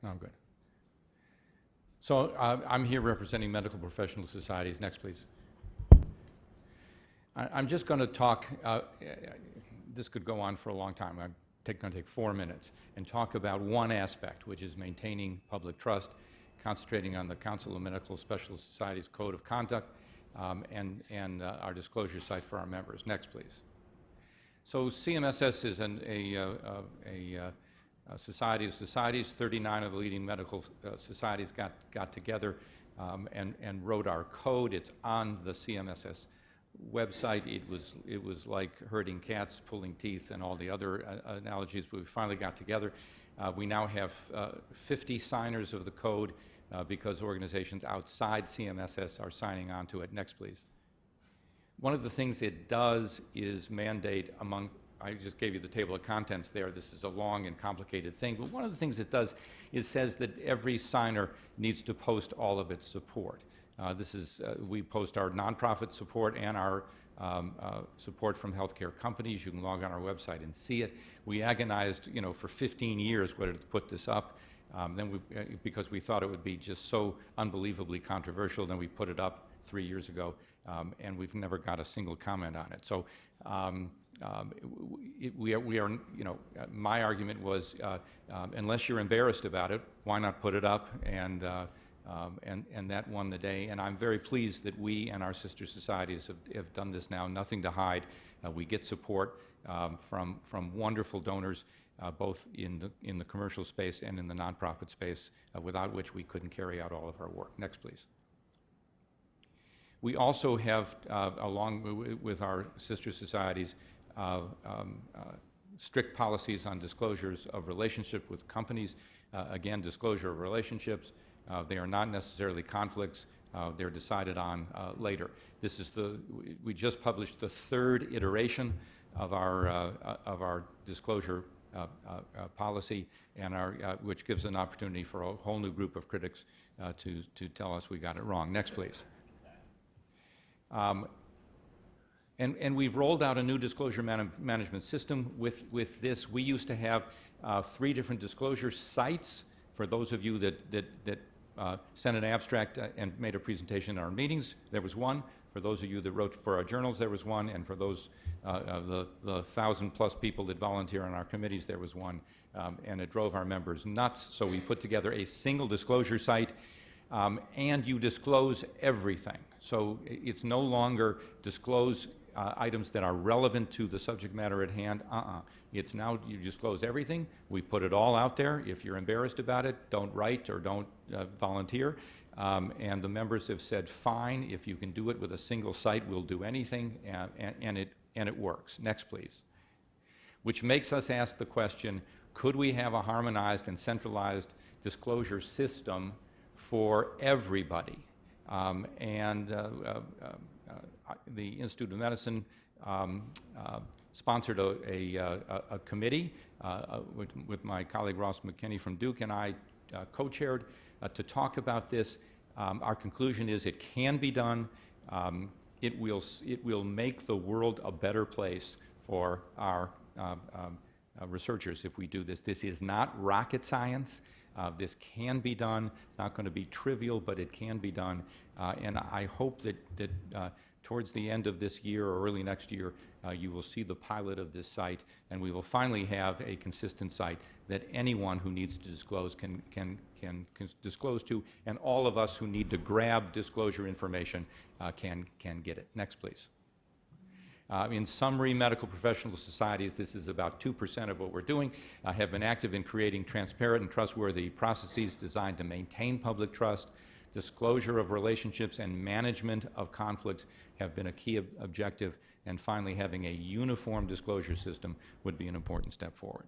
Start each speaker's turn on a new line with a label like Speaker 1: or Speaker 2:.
Speaker 1: Oh, good. So I'm here representing medical professional societies. Next, please. I'm just going to talk, this could go on for a long time. I'm going to take 4 minutes and talk about one aspect, which is maintaining public trust, concentrating on the Council of Medical Specialist Societies Code of Conduct and our disclosure site for our members. Next, please. So CMSS is a society of societies. 39 of the leading medical societies got together and wrote our code. It's on the CMSS website. It was like herding cats, pulling teeth, and all the other analogies, but we finally got together. We now have 50 signers of the code because organizations outside CMSS are signing on to it. Next, please. One of the things it does is mandate among, I just gave you the table of contents there. This is a long and complicated thing, but one of the things it does is says that every signer needs to post all of its support. We post our nonprofit support and our support from healthcare companies. You can log on our website and see it. We agonized, for 15 years whether to put this up. Because we thought it would be just so unbelievably controversial, then we put it up 3 years ago, and we've never got a single comment on it. So my argument was, unless you're embarrassed about it, why not put it up? And that won the day. And I'm very pleased that we and our sister societies have done this now. Nothing to hide. We get support from wonderful donors, both in the commercial space and in the nonprofit space, without which we couldn't carry out all of our work. Next, please. We also have, along with our sister societies, strict policies on disclosures of relationship with companies. Again, disclosure of relationships. They are not necessarily conflicts. They're decided on later. We just published the 3rd iteration of our disclosure policy, and which gives an opportunity for a whole new group of critics to tell us we got it wrong. Next, please. And we've rolled out a new disclosure management system with this. We used to have 3 different disclosure sites. For those of you that sent an abstract and made a presentation at our meetings, there was one. For those of you that wrote for our journals, there was one. And for those the 1,000+ people that volunteer on our committees, there was one. And it drove our members nuts. So we put together a single disclosure site, and you disclose everything. So it's no longer disclose items that are relevant to the subject matter at hand. It's now you disclose everything. We put it all out there. If you're embarrassed about it, don't write or don't volunteer. And the members have said, fine, if you can do it with a single site, we'll do anything, and it works. Next, please. Which makes us ask the question, could we have a harmonized and centralized disclosure system for everybody? The Institute of Medicine sponsored a committee with my colleague Ross McKinney from Duke and I co-chaired to talk about this. Our conclusion is it can be done. It will make the world a better place for our researchers if we do this. This is not rocket science. This can be done. It's not going to be trivial, but it can be done. And I hope that towards the end of this year or early next year, you will see the pilot of this site, and we will finally have a consistent site that anyone who needs to disclose can disclose to, and all of us who need to grab disclosure information can get it. Next, please. In summary, medical professional societies, this is about 2% of what we're doing, have been active in creating transparent and trustworthy processes designed to maintain public trust. Disclosure of relationships and management of conflicts have been a key objective, and finally having a uniform disclosure system would be an important step forward.